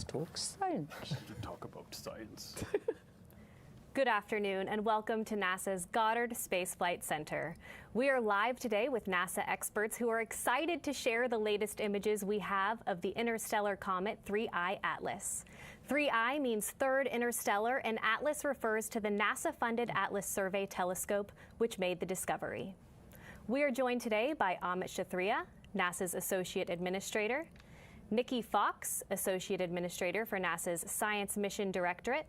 Let's talk science. Talk about science. Good afternoon and welcome to NASA's Goddard Space Flight Center. We are live today with NASA experts who are excited to share the latest images we have of the interstellar comet 3I Atlas. 3I means third interstellar, and Atlas refers to the NASA-funded Atlas Survey Telescope, which made the discovery. We are joined today by Amit Kshatriya, NASA's Associate Administrator, Nikki Fox, Associate Administrator for NASA's Science Mission Directorate,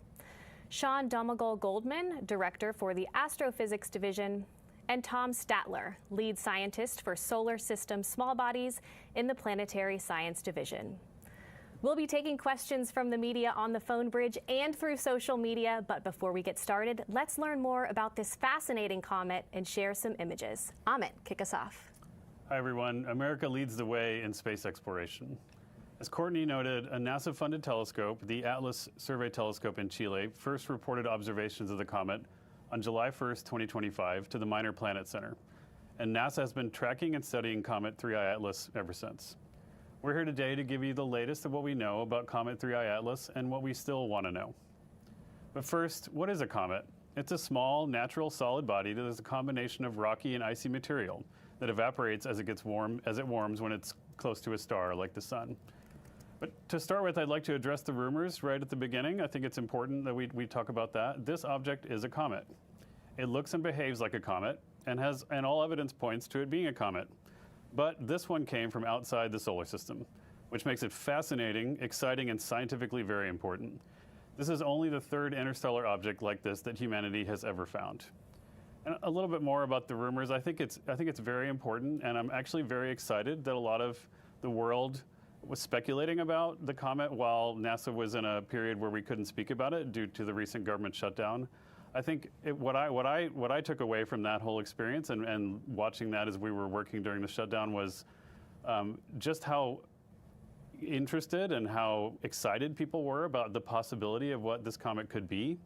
Sean Domagal-Goldman, Director for the Astrophysics Division, and Tom Statler, Lead Scientist for Solar System Small Bodies in the Planetary Science Division. We'll be taking questions from the media on the phone bridge and through social media, but before we get started, let's learn more about this fascinating comet and share some images. Amit, kick us off. Hi everyone, America leads the way in space exploration. As Courtney noted, a NASA-funded telescope, the Atlas Survey Telescope in Chile, first reported observations of the comet on July 1st, 2025 to the Minor Planet Center. And NASA has been tracking and studying Comet 3I Atlas ever since. We're here today to give you the latest of what we know about Comet 3I Atlas and what we still want to know. But first, what is a comet? It's a small, natural, solid body that is a combination of rocky and icy material that evaporates as it warms when it's close to a star like the sun. But to start with, I'd like to address the rumors right at the beginning. I think it's important that we talk about that. This object is a comet. It looks and behaves like a comet and all evidence points to it being a comet. But this one came from outside the solar system, which makes it fascinating, exciting, and scientifically very important. This is only the third interstellar object like this that humanity has ever found. And a little bit more about the rumors. I think it's very important, and I'm actually very excited that a lot of the world was speculating about the comet while NASA was in a period where we couldn't speak about it due to the recent government shutdown. I think what I took away from that whole experience and watching that as we were working during the shutdown was just how interested and how excited people were about the possibility of what this comet could be.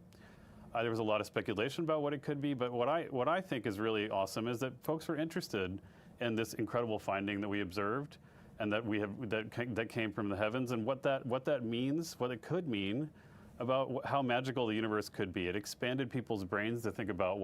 There was a lot of speculation about what it could be, but what I think is really awesome is that folks were interested in this incredible finding that we observed and that came from the heavens, and what that means, what it could mean about how magical the universe could be. It expanded people's brains to think about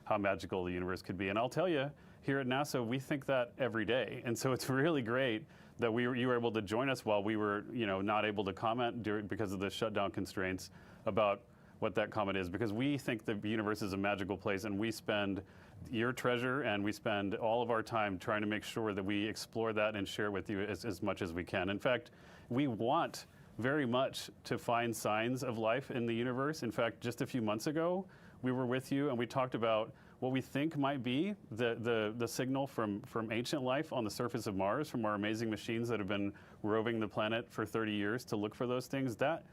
how magical the universe could be. And I'll tell you, here at NASA, we think that every day. And so it's really great that you were able to join us while we were, not able to comment because of the shutdown constraints about what that comet is, because we think the universe is a magical place, and we spend your treasure and we spend all of our time trying to make sure that we explore that and share with you as much as we can. In fact, we want very much to find signs of life in the universe. In fact, just a few months ago, we were with you and we talked about what we think might be the signal from ancient life on the surface of Mars, from our amazing machines that have been roving the planet for 30 years to look for those things. That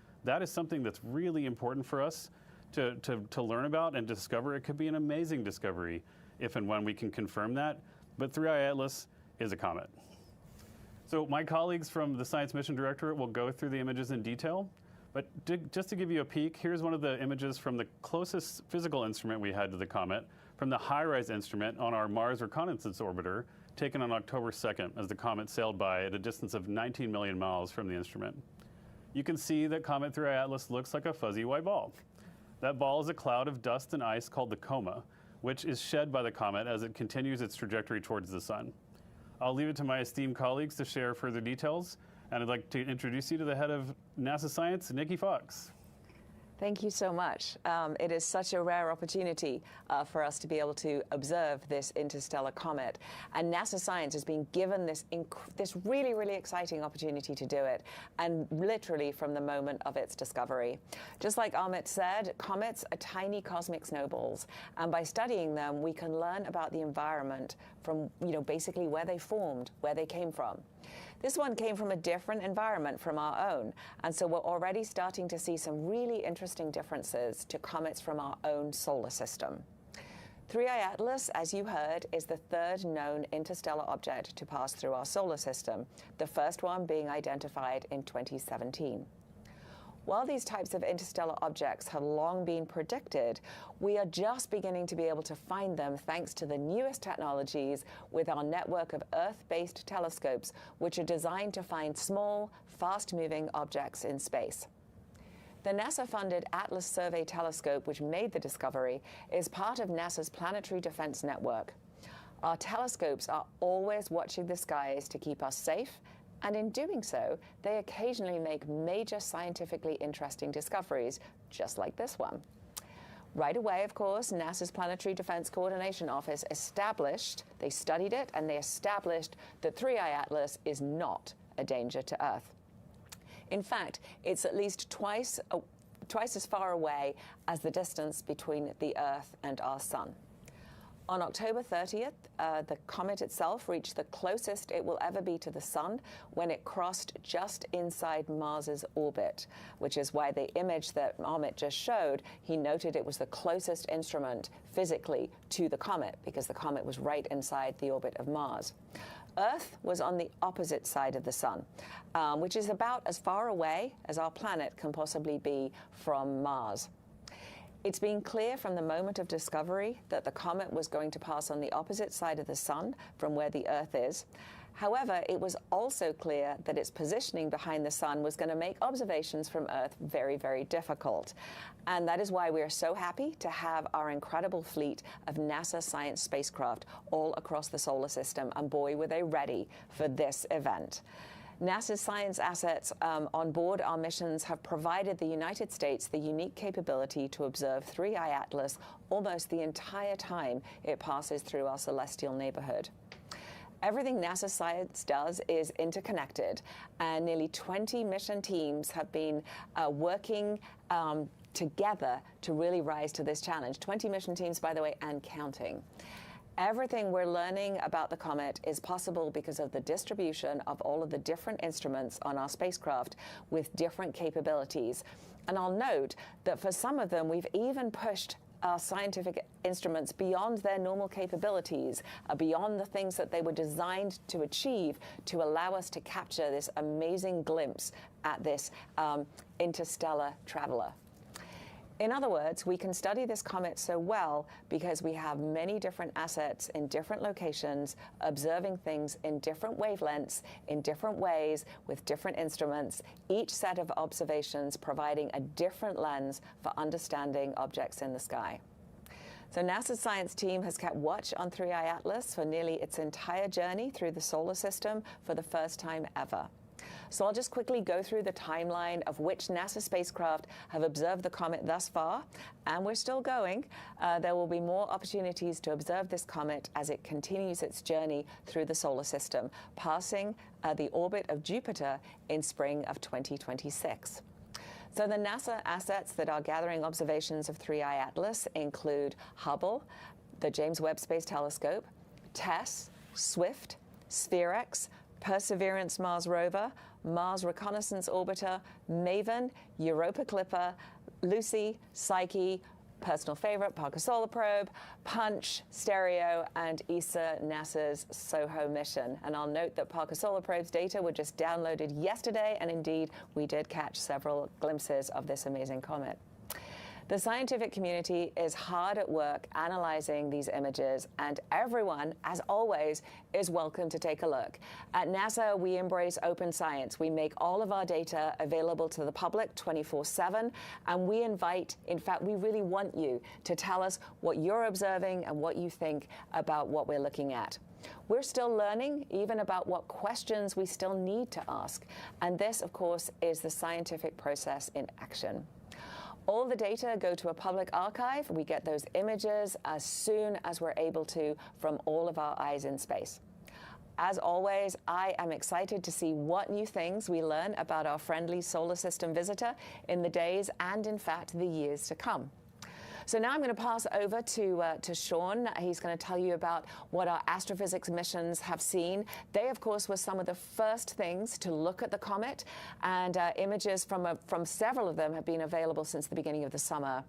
is something that's really important for us to learn about and discover. It could be an amazing discovery if and when we can confirm that. But 3I Atlas is a comet. So my colleagues from the Science Mission Directorate will go through the images in detail. But just to give you a peek, here's one of the images from the closest physical instrument we had to the comet, from the HiRISE instrument on our Mars Reconnaissance Orbiter, taken on October 2nd as the comet sailed by at a distance of 19 million miles from the instrument. You can see that Comet 3I Atlas looks like a fuzzy white ball. That ball is a cloud of dust and ice called the coma, which is shed by the comet as it continues its trajectory towards the sun. I'll leave it to my esteemed colleagues to share further details, and I'd like to introduce you to the head of NASA Science, Nikki Fox. Thank you so much. It is such a rare opportunity for us to be able to observe this interstellar comet. And NASA Science has been given this really, really exciting opportunity to do it, and literally from the moment of its discovery. Just like Amit said, comets are tiny cosmic snowballs. And by studying them, we can learn about the environment from, basically where they formed, where they came from. This one came from a different environment from our own, and so we're already starting to see some really interesting differences to comets from our own solar system. 3I Atlas, as you heard, is the third known interstellar object to pass through our solar system, the first one being identified in 2017. While these types of interstellar objects have long been predicted, we are just beginning to be able to find them thanks to the newest technologies with our network of Earth-based telescopes, which are designed to find small, fast-moving objects in space. The NASA-funded Atlas Survey Telescope, which made the discovery, is part of NASA's Planetary Defense Network. Our telescopes are always watching the skies to keep us safe, and in doing so, they occasionally make major scientifically interesting discoveries, just like this one. Right away, of course, NASA's Planetary Defense Coordination Office they studied it, and they established that 3I Atlas is not a danger to Earth. In fact, it's at least twice as far away as the distance between the Earth and our Sun. On October 30th, the comet itself reached the closest it will ever be to the Sun when it crossed just inside Mars's orbit, which is why the image that Amit just showed, he noted it was the closest instrument physically to the comet, because the comet was right inside the orbit of Mars. Earth was on the opposite side of the Sun, which is about as far away as our planet can possibly be from Mars. It's been clear from the moment of discovery that the comet was going to pass on the opposite side of the Sun from where the Earth is. However, it was also clear that its positioning behind the Sun was going to make observations from Earth very, very difficult. And that is why we are so happy to have our incredible fleet of NASA science spacecraft all across the solar system. And boy, were they ready for this event. NASA's science assets on board our missions have provided the United States the unique capability to observe 3I Atlas almost the entire time it passes through our celestial neighborhood. Everything NASA science does is interconnected, and nearly 20 mission teams have been working together to really rise to this challenge. 20 mission teams, by the way, and counting. Everything we're learning about the comet is possible because of the distribution of all of the different instruments on our spacecraft with different capabilities. And I'll note that for some of them, we've even pushed our scientific instruments beyond their normal capabilities, beyond the things that they were designed to achieve to allow us to capture this amazing glimpse at this interstellar traveler. In other words, we can study this comet so well because we have many different assets in different locations, observing things in different wavelengths, in different ways, with different instruments, each set of observations providing a different lens for understanding objects in the sky. So NASA's science team has kept watch on 3I Atlas for nearly its entire journey through the solar system for the first time ever. So I'll just quickly go through the timeline of which NASA spacecraft have observed the comet thus far, and we're still going. There will be more opportunities to observe this comet as it continues its journey through the solar system, passing the orbit of Jupiter in spring of 2026. So the NASA assets that are gathering observations of 3I Atlas include Hubble, the James Webb Space Telescope, TESS, SWIFT, SphereX, Perseverance Mars Rover, Mars Reconnaissance Orbiter, MAVEN, Europa Clipper, Lucy, Psyche, personal favorite, Parker Solar Probe, Punch, Stereo, and ESA, NASA's SOHO mission. And I'll note that Parker Solar Probe's data were just downloaded yesterday, and indeed, we did catch several glimpses of this amazing comet. The scientific community is hard at work analyzing these images, and everyone, as always, is welcome to take a look. At NASA, we embrace open science. We make all of our data available to the public 24/7, and we invite, in fact, we really want you to tell us what you're observing and what you think about what we're looking at. We're still learning even about what questions we still need to ask, and this, of course, is the scientific process in action. All the data go to a public archive. We get those images as soon as we're able to from all of our eyes in space. As always, I am excited to see what new things we learn about our friendly solar system visitor in the days and, in fact, the years to come. So now I'm going to pass over to Sean. He's going to tell you about what our astrophysics missions have seen. They, of course, were some of the first things to look at the comet, and images from several of them have been available since the beginning of the summer.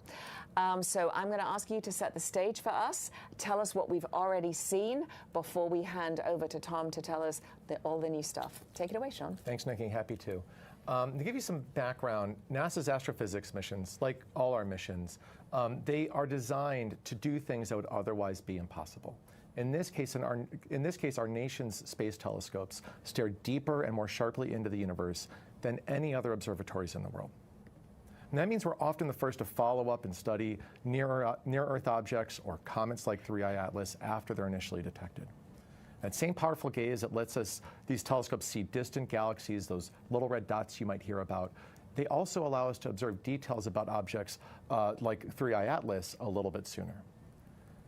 So I'm going to ask you to set the stage for us, tell us what we've already seen before we hand over to Tom to tell us all the new stuff. Take it away, Sean. Thanks, Nikki. Happy to. To give you some background, NASA's astrophysics missions, like all our missions, they are designed to do things that would otherwise be impossible. In this case, our nation's space telescopes stare deeper and more sharply into the universe than any other observatories in the world. And that means we're often the first to follow up and study near-Earth objects or comets like 3I Atlas after they're initially detected. That same powerful gaze that lets these telescopes see distant galaxies, those little red dots you might hear about, they also allow us to observe details about objects like 3I Atlas a little bit sooner.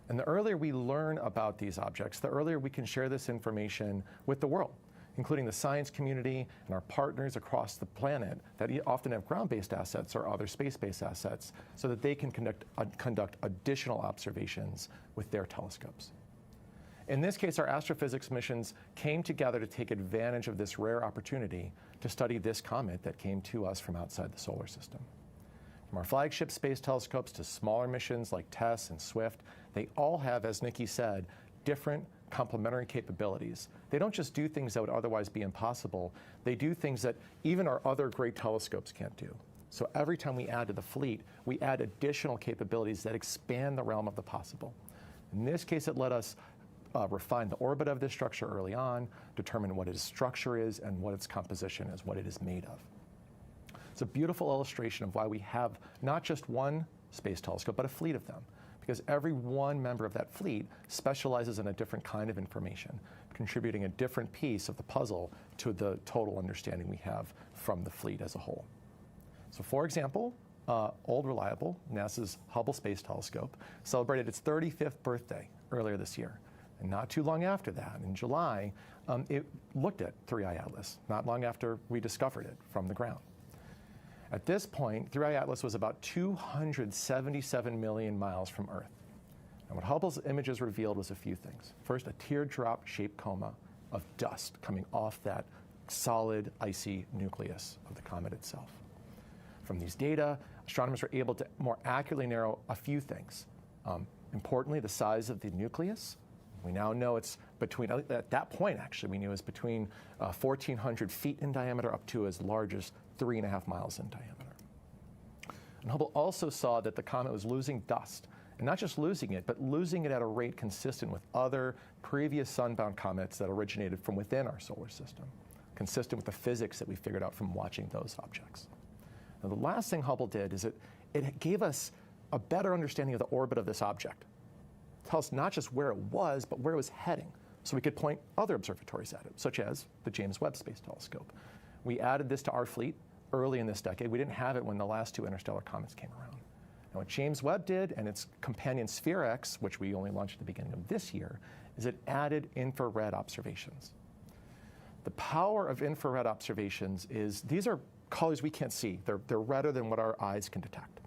And the earlier we learn about these objects, the earlier we can share this information with the world, including the science community and our partners across the planet that often have ground-based assets or other space-based assets, so that they can conduct additional observations with their telescopes. In this case, our astrophysics missions came together to take advantage of this rare opportunity to study this comet that came to us from outside the solar system. From our flagship space telescopes to smaller missions like TESS and SWIFT, they all have, as Nikki said, different complementary capabilities. They don't just do things that would otherwise be impossible, they do things that even our other great telescopes can't do. So every time we add to the fleet, we add additional capabilities that expand the realm of the possible. In this case, it let us refine the orbit of this structure early on, determine what its structure is and what its composition is, what it is made of. It's a beautiful illustration of why we have not just one space telescope, but a fleet of them, because every one member of that fleet specializes in a different kind of information, contributing a different piece of the puzzle to the total understanding we have from the fleet as a whole. So for example, Old Reliable, NASA's Hubble Space Telescope, celebrated its 35th birthday earlier this year. And not too long after that, in July, it looked at 3I Atlas, not long after we discovered it from the ground. At this point, 3I Atlas was about 277 million miles from Earth. And what Hubble's images revealed was a few things. First, a teardrop-shaped coma of dust coming off that solid, icy nucleus of the comet itself. From these data, astronomers were able to more accurately narrow a few things. Importantly, the size of the nucleus. We now know it's between, at that point actually, we knew it was between 1,400 feet in diameter up to as large as 3.5 miles in diameter. And Hubble also saw that the comet was losing dust, and not just losing it, but losing it at a rate consistent with other previous sun-bound comets that originated from within our solar system, consistent with the physics that we figured out from watching those objects. Now, the last thing Hubble did is it gave us a better understanding of the orbit of this object. Tell us not just where it was, but where it was heading, so we could point other observatories at it, such as the James Webb Space Telescope. We added this to our fleet early in this decade. We didn't have it when the last two interstellar comets came around. And what James Webb did, and its companion SphereX, which we only launched at the beginning of this year, is it added infrared observations. The power of infrared observations is, these are colors we can't see. They're redder than what our eyes can detect.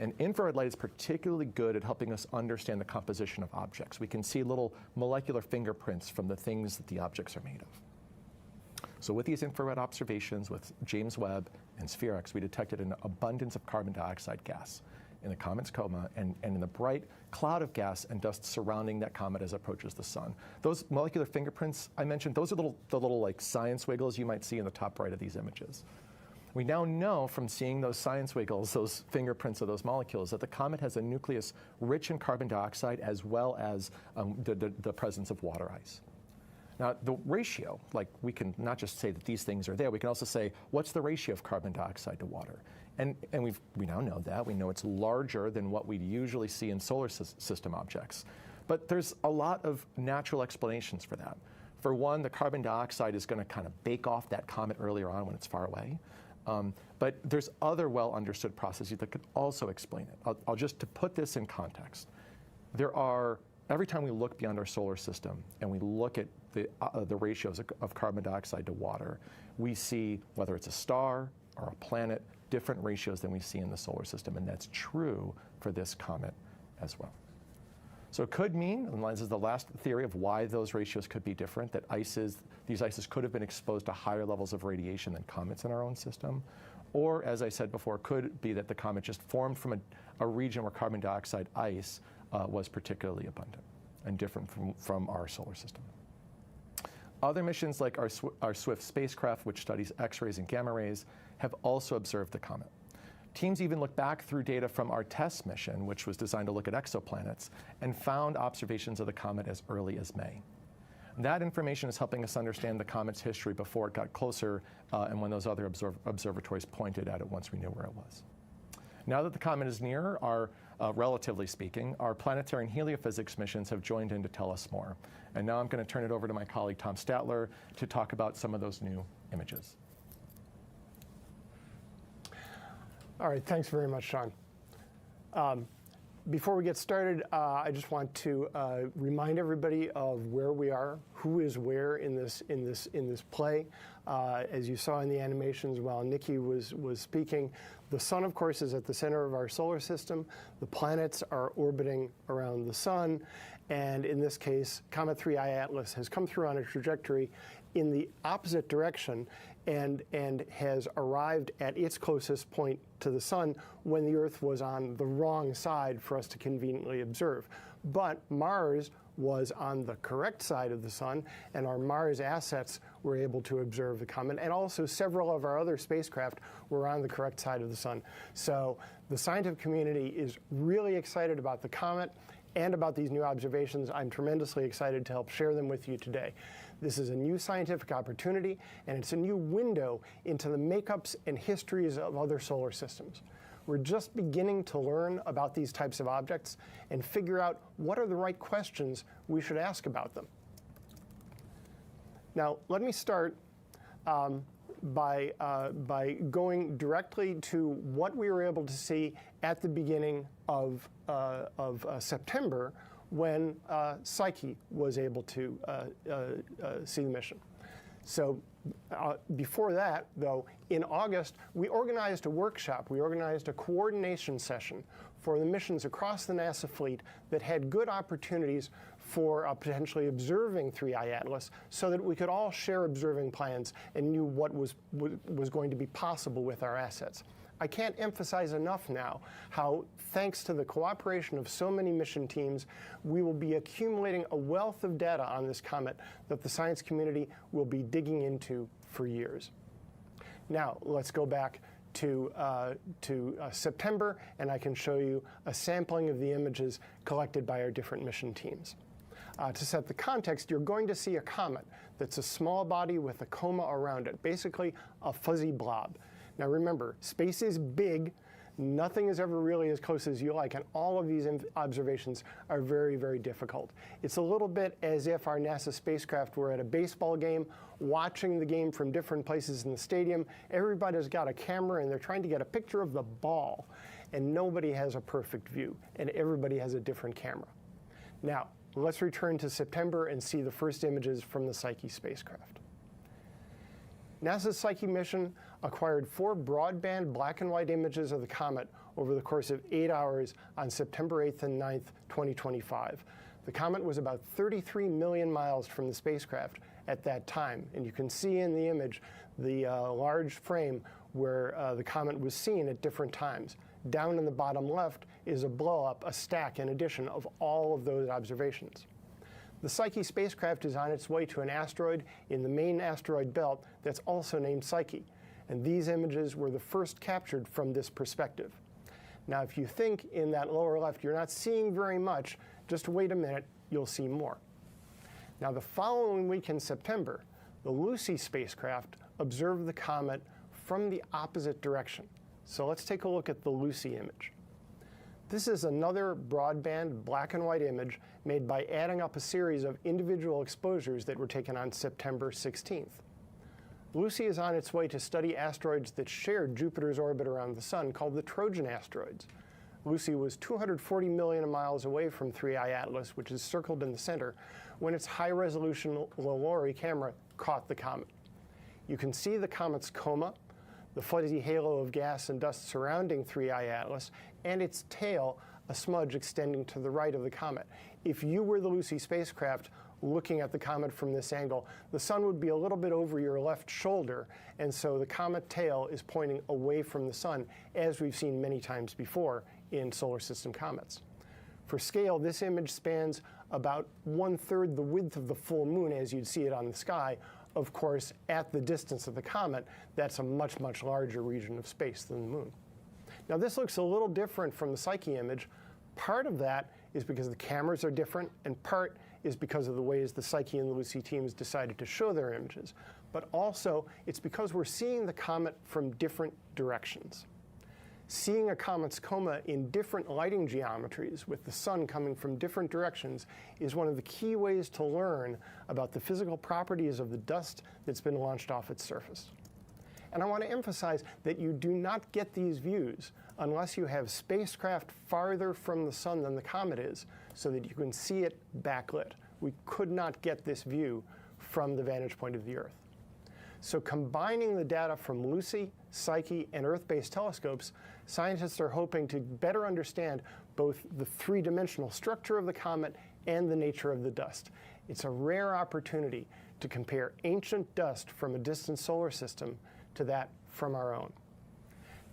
And infrared light is particularly good at helping us understand the composition of objects. We can see little molecular fingerprints from the things that the objects are made of. So with these infrared observations, with James Webb and SphereX, we detected an abundance of carbon dioxide gas in the comet's coma and in the bright cloud of gas and dust surrounding that comet as it approaches the sun. Those molecular fingerprints I mentioned, those are the little like science wiggles you might see in the top right of these images. We now know from seeing those science wiggles, those fingerprints of those molecules, that the comet has a nucleus rich in carbon dioxide as well as the presence of water ice. Now, the ratio, like we can not just say that these things are there, we can also say, what's the ratio of carbon dioxide to water? And we now know that. We know it's larger than what we usually see in solar system objects. But there's a lot of natural explanations for that. For one, the carbon dioxide is going to kind of bake off that comet earlier on when it's far away. But there's other well-understood processes that could also explain it. I'll just, to put this in context, every time we look beyond our solar system and we look at the ratios of carbon dioxide to water, we see, whether it's a star or a planet, different ratios than we see in the solar system, and that's true for this comet as well. So it could mean, and this is the last theory of why those ratios could be different, that these ices could have been exposed to higher levels of radiation than comets in our own system. Or, as I said before, could be that the comet just formed from a region where carbon dioxide ice was particularly abundant and different from our solar system. Other missions like our SWIFT spacecraft, which studies X-rays and gamma rays, have also observed the comet. Teams even looked back through data from our TESS mission, which was designed to look at exoplanets, and found observations of the comet as early as May. That information is helping us understand the comet's history before it got closer and when those other observatories pointed at it once we knew where it was. Now that the comet is near, relatively speaking, our planetary and heliophysics missions have joined in to tell us more. And now I'm going to turn it over to my colleague Tom Statler to talk about some of those new images. All right, thanks very much, Sean. Before we get started, I just want to remind everybody of where we are, who is where in this play. As you saw in the animations while Nikki was speaking, the sun, of course, is at the center of our solar system. The planets are orbiting around the sun, and in this case, Comet 3I Atlas has come through on a trajectory in the opposite direction and has arrived at its closest point to the sun when the Earth was on the wrong side for us to conveniently observe. But Mars was on the correct side of the sun, and our Mars assets were able to observe the comet, and also several of our other spacecraft were on the correct side of the sun. So the scientific community is really excited about the comet and about these new observations. I'm tremendously excited to help share them with you today. This is a new scientific opportunity, and it's a new window into the makeups and histories of other solar systems. We're just beginning to learn about these types of objects and figure out what are the right questions we should ask about them. Now, let me start by going directly to what we were able to see at the beginning of September, when Psyche was able to see the mission. So before that, though, in August, we organized a workshop. We organized a coordination session for the missions across the NASA fleet that had good opportunities for potentially observing 3I Atlas so that we could all share observing plans and knew what was going to be possible with our assets. I can't emphasize enough now how, thanks to the cooperation of so many mission teams, we will be accumulating a wealth of data on this comet that the science community will be digging into for years. Now, let's go back to September, and I can show you a sampling of the images collected by our different mission teams. To set the context, you're going to see a comet that's a small body with a coma around it, basically a fuzzy blob. Now remember, space is big. Nothing is ever really as close as you like, and all of these observations are very, very difficult. It's a little bit as if our NASA spacecraft were at a baseball game, watching the game from different places in the stadium. Everybody's got a camera, and they're trying to get a picture of the ball, and nobody has a perfect view, and everybody has a different camera. Now, let's return to September and see the first images from the Psyche spacecraft. NASA's Psyche mission acquired 4 broadband black and white images of the comet over the course of 8 hours on September 8th and 9th, 2025. The comet was about 33 million miles from the spacecraft at that time, and you can see in the image the large frame where the comet was seen at different times. Down in the bottom left is a blow-up, a stack in addition of all of those observations. The Psyche spacecraft is on its way to an asteroid in the main asteroid belt that's also named Psyche, and these images were the first captured from this perspective. Now, if you think in that lower left you're not seeing very much, just wait a minute, you'll see more. Now, the following week in September, the Lucy spacecraft observed the comet from the opposite direction. So let's take a look at the Lucy image. This is another broadband black and white image made by adding up a series of individual exposures that were taken on September 16th. Lucy is on its way to study asteroids that shared Jupiter's orbit around the sun, called the Trojan asteroids. Lucy was 240 million miles away from 3I Atlas, which is circled in the center, when its high-resolution LORRI camera caught the comet. You can see the comet's coma, the fuzzy halo of gas and dust surrounding 3I Atlas, and its tail, a smudge extending to the right of the comet. If you were the Lucy spacecraft looking at the comet from this angle, the sun would be a little bit over your left shoulder, and so the comet tail is pointing away from the sun, as we've seen many times before in solar system comets. For scale, this image spans about 1/3 the width of the full moon as you'd see it on the sky. Of course, at the distance of the comet, that's a much, much larger region of space than the moon. Now, this looks a little different from the Psyche image. Part of that is because the cameras are different, and part is because of the ways the Psyche and the Lucy teams decided to show their images. But also, it's because we're seeing the comet from different directions. Seeing a comet's coma in different lighting geometries with the sun coming from different directions is one of the key ways to learn about the physical properties of the dust that's been launched off its surface. And I want to emphasize that you do not get these views unless you have spacecraft farther from the sun than the comet is, so that you can see it backlit. We could not get this view from the vantage point of the Earth. So combining the data from Lucy, Psyche, and Earth-based telescopes, scientists are hoping to better understand both the three-dimensional structure of the comet and the nature of the dust. It's a rare opportunity to compare ancient dust from a distant solar system to that from our own.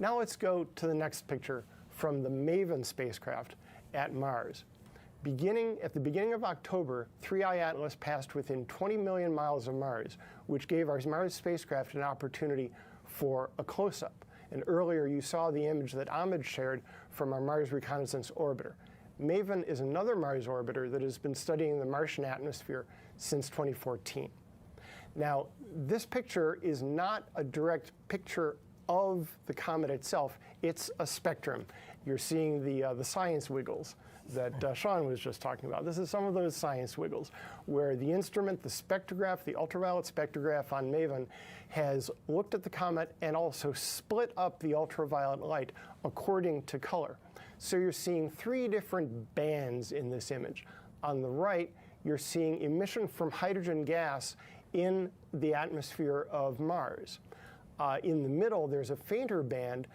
Now let's go to the next picture from the MAVEN spacecraft at Mars. At the beginning of October, 3I Atlas passed within 20 million miles of Mars, which gave our Mars spacecraft an opportunity for a close-up. And earlier you saw the image that Ahmed shared from our Mars Reconnaissance Orbiter. MAVEN is another Mars orbiter that has been studying the Martian atmosphere since 2014. Now, this picture is not a direct picture of the comet itself. It's a spectrum. You're seeing the science wiggles that Sean was just talking about. This is some of those science wiggles where the instrument, the spectrograph, the ultraviolet spectrograph on MAVEN, has looked at the comet and also split up the ultraviolet light according to color. So you're seeing three different bands in this image. On the right, you're seeing emission from hydrogen gas in the atmosphere of Mars. In the middle, there's a fainter band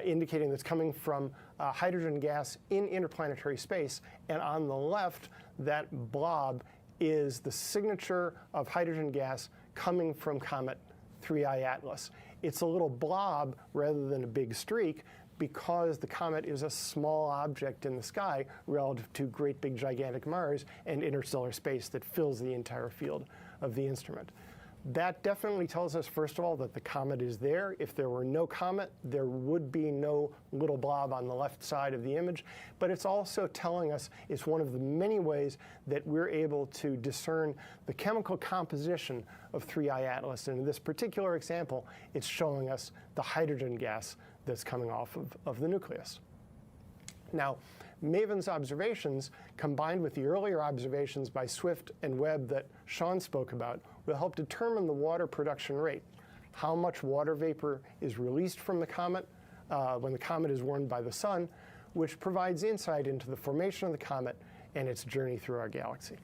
indicating that's coming from hydrogen gas in interplanetary space. And on the left, that blob is the signature of hydrogen gas coming from comet 3I Atlas. It's a little blob rather than a big streak because the comet is a small object in the sky relative to great big gigantic Mars and interstellar space that fills the entire field of the instrument. That definitely tells us, first of all, that the comet is there. If there were no comet, there would be no little blob on the left side of the image. But it's also telling us it's one of the many ways that we're able to discern the chemical composition of 3I Atlas. And in this particular example, it's showing us the hydrogen gas that's coming off of the nucleus. Now, MAVEN's observations, combined with the earlier observations by Swift and Webb that Sean spoke about, will help determine the water production rate. How much water vapor is released from the comet when the comet is warmed by the sun, which provides insight into the formation of the comet and its journey through our galaxy.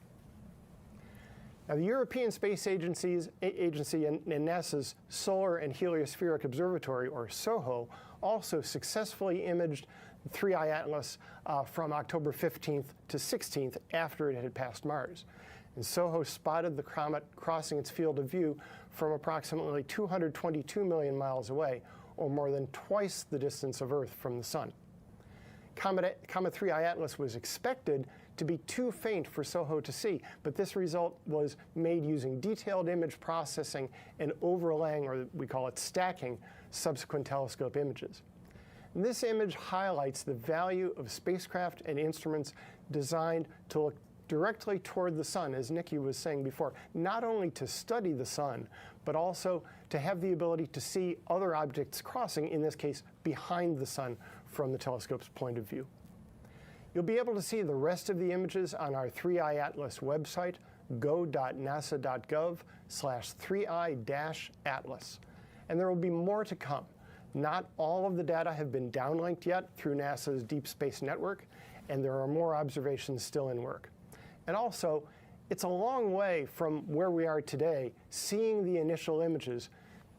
Now, the European Space Agency and NASA's Solar and Heliospheric Observatory, or SOHO, also successfully imaged 3I Atlas from October 15th to 16th after it had passed Mars. And SOHO spotted the comet crossing its field of view from approximately 222 million miles away, or more than twice the distance of Earth from the Sun. Comet 3I Atlas was expected to be too faint for SOHO to see, but this result was made using detailed image processing and overlaying, or we call it stacking, subsequent telescope images. And this image highlights the value of spacecraft and instruments designed to look directly toward the sun, as Nikki was saying before, not only to study the sun, but also to have the ability to see other objects crossing, in this case, behind the sun from the telescope's point of view. You'll be able to see the rest of the images on our 3I Atlas website, go.nasa.gov/3I-Atlas. And there will be more to come. Not all of the data have been downlinked yet through NASA's Deep Space Network, and there are more observations still in work. And also, it's a long way from where we are today, seeing the initial images,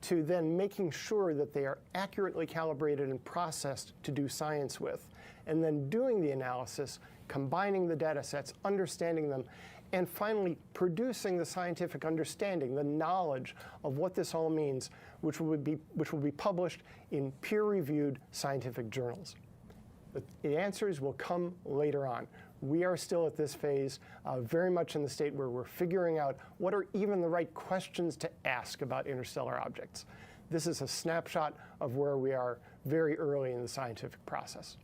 to then making sure that they are accurately calibrated and processed to do science with, and then doing the analysis, combining the data sets, understanding them, and finally producing the scientific understanding, the knowledge of what this all means, which will be published in peer-reviewed scientific journals. The answers will come later on. we are still at this phase, very much in the state where we're figuring out what are even the right questions to ask about interstellar objects. This is a snapshot of where we are very early in the scientific process.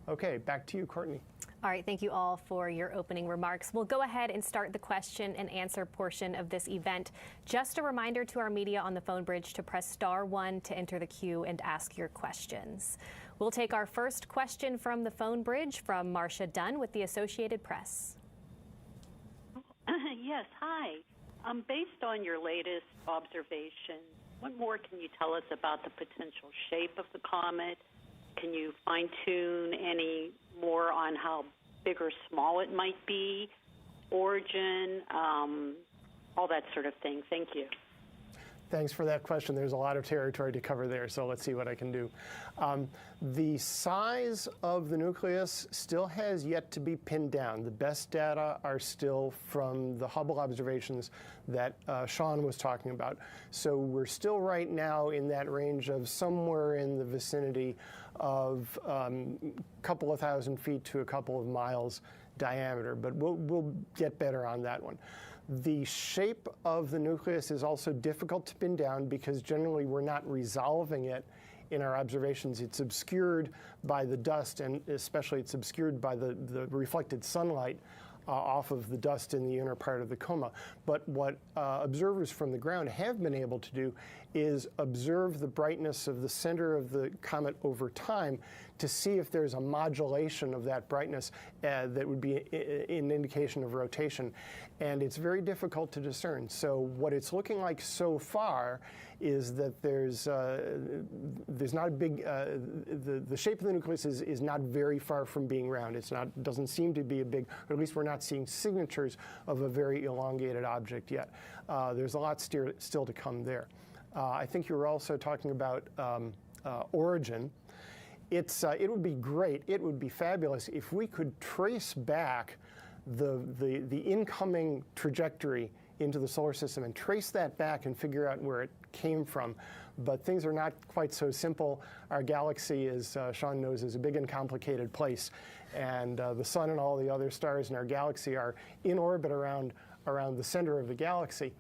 Okay, back to you, Courtney. All right, thank you all for your opening remarks. We'll go ahead and start the question and answer portion of this event. Just a reminder to our media on the phone bridge to press *1 to enter the queue and ask your questions. We'll take our first question from the phone bridge from Marcia Dunn with the Associated Press. Yes, hi. Based on your latest observations, what more can you tell us about the potential shape of the comet? Can you fine-tune any more on how big or small it might be, origin, all that sort of thing? Thank you. Thanks for that question. There's a lot of territory to cover there, so let's see what I can do. The size of the nucleus still has yet to be pinned down. The best data are still from the Hubble observations that Sean was talking about. So we're still right now in that range of somewhere in the vicinity of a couple of thousand feet to a couple of miles diameter, but we'll get better on that one. The shape of the nucleus is also difficult to pin down because generally we're not resolving it in our observations. It's obscured by the dust, and especially it's obscured by the reflected sunlight off of the dust in the inner part of the coma. But what observers from the ground have been able to do is observe the brightness of the center of the comet over time to see if there's a modulation of that brightness that would be an indication of rotation. And it's very difficult to discern. So what it's looking like so far is that there's not a big, the shape of the nucleus is not very far from being round. It's not, doesn't seem to be a big, or at least we're not seeing signatures of a very elongated object yet. There's a lot still to come there. I think you were also talking about origin. It would be great, it would be fabulous if we could trace back the incoming trajectory into the solar system and trace that back and figure out where it came from. But things are not quite so simple. Our galaxy, as Sean knows, is a big and complicated place. And the sun and all the other stars in our galaxy are in orbit around the center of the galaxy.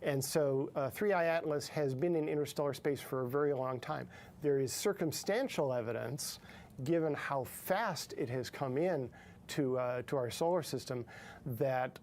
And so 3I Atlas has been in interstellar space for a very long time. There is circumstantial evidence, given how fast it has come in to our solar system, that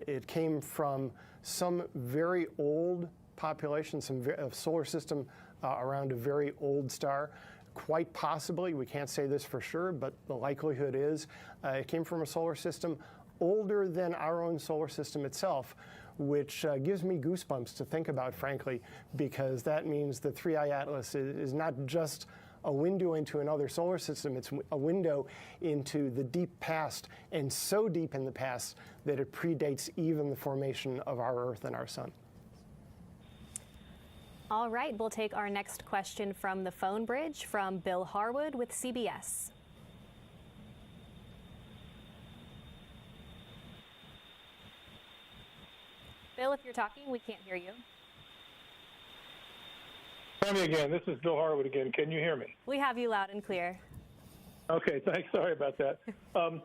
it came from some very old population, some solar system around a very old star. Quite possibly, we can't say this for sure, but the likelihood is it came from a solar system older than our own solar system itself, which gives me goosebumps to think about, frankly, because that means the 3I Atlas is not just a window into another solar system, it's a window into the deep past, and so deep in the past that it predates even the formation of our Earth and our sun. All right, we'll take our next question from the phone bridge from Bill Harwood with CBS. Bill, if you're talking, we can't hear you. Try me again. This is Bill Harwood again. Can you hear me? We have you loud and clear. Okay, thanks. Sorry about that. I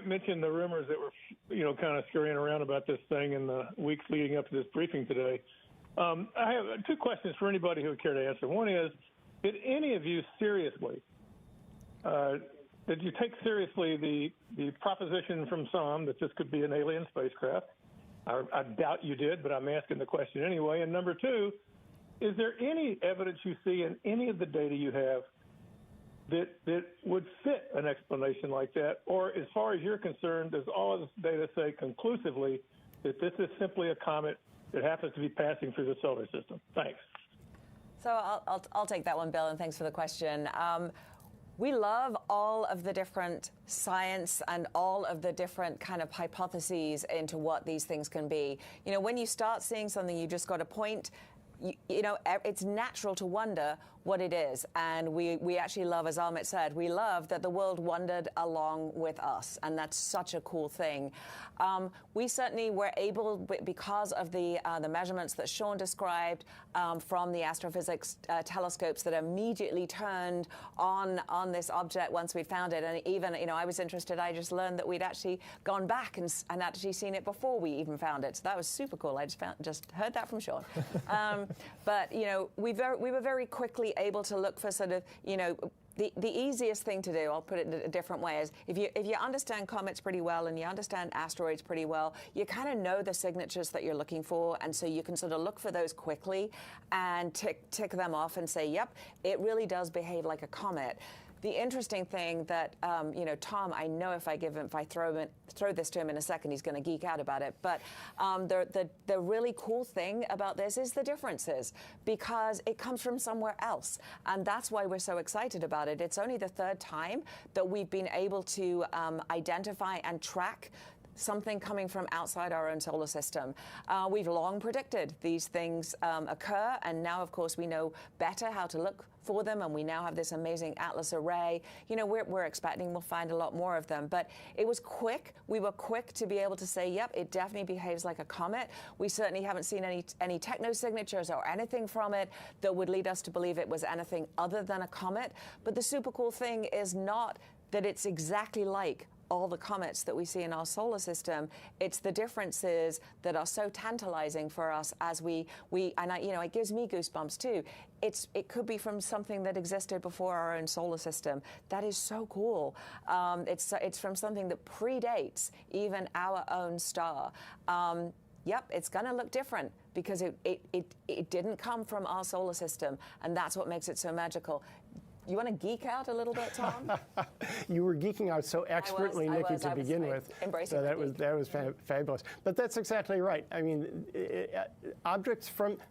mentioned the rumors that were, kind of scurrying around about this thing in the weeks leading up to this briefing today. I have two questions for anybody who would care to answer. One is, did any of you seriously, did you take seriously the proposition from some that this could be an alien spacecraft? I doubt you did, but I'm asking the question anyway. And number two, is there any evidence you see in any of the data you have that would fit an explanation like that? Or as far as you're concerned, does all of this data say conclusively that this is simply a comet that happens to be passing through the solar system? Thanks. So I'll take that one, Bill, and thanks for the question. We love all of the different science and all of the different kind of hypotheses into what these things can be. When you start seeing something, you just got to point. It's natural to wonder what it is. And we actually love, as Amit said, we love that the world wandered along with us. And that's such a cool thing. We certainly were able, because of the measurements that Sean described from the astrophysics telescopes that immediately turned on this object once we found it. And even, I was interested, I just learned that we'd actually gone back and actually seen it before we even found it. So that was super cool. I just heard that from Sean. But, we were very quickly able to look for sort of, the easiest thing to do, I'll put it a different way, is if you understand comets pretty well and you understand asteroids pretty well, you kind of know the signatures that you're looking for, and so you can sort of look for those quickly and tick them off and say, yep, it really does behave like a comet. The interesting thing that, Tom, I know if I throw this to him in a second, he's going to geek out about it. But the really cool thing about this is the differences, because it comes from somewhere else. And that's why we're so excited about it. It's only the third time that we've been able to identify and track something coming from outside our own solar system. We've long predicted these things occur, and now, of course, we know better how to look for them, and we now have this amazing Atlas array. We're expecting we'll find a lot more of them, but it was quick. We were quick to be able to say, yep, it definitely behaves like a comet. We certainly haven't seen any technosignatures or anything from it that would lead us to believe it was anything other than a comet. But the super cool thing is not that it's exactly like all the comets that we see in our solar system. It's the differences that are so tantalizing for us as it gives me goosebumps too. It could be from something that existed before our own solar system. That is so cool. It's from something that predates even our own star. Yep, it's going to look different because it didn't come from our solar system, and that's what makes it so magical. You want to geek out a little bit, Tom? You were geeking out so expertly, Nikki, to begin with. Embracing so that was fabulous. But that's exactly right. I mean,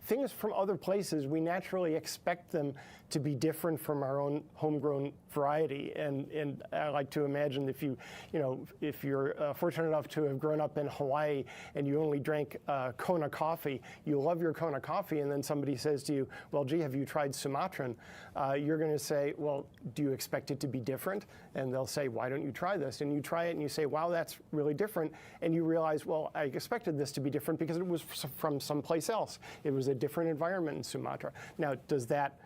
things from other places, we naturally expect them to be different from our own homegrown variety. And I like to imagine if you're fortunate enough to have grown up in Hawaii and you only drank Kona coffee, you love your Kona coffee, and then somebody says to you, well, gee, have you tried Sumatran? You're going to say, well, do you expect it to be different? And they'll say, why don't you try this? And you try it and you say, wow, that's really different. And you realize, well, I expected this to be different because it was from someplace else. It was a different environment in Sumatra. Now, does that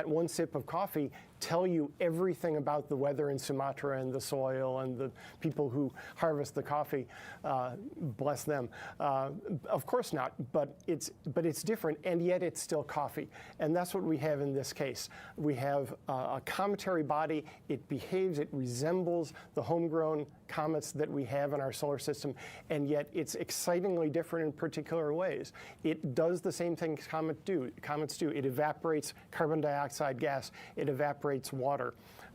one sip of coffee tell you everything about the weather in Sumatra and the soil and the people who harvest the coffee? Bless them. Of course not, but it's different, and yet it's still coffee. And that's what we have in this case. We have a cometary body. It behaves, it resembles the homegrown comets that we have in our solar system, and yet it's excitingly different in particular ways. It does the same thing comets do. It evaporates carbon dioxide gas. It evaporates water.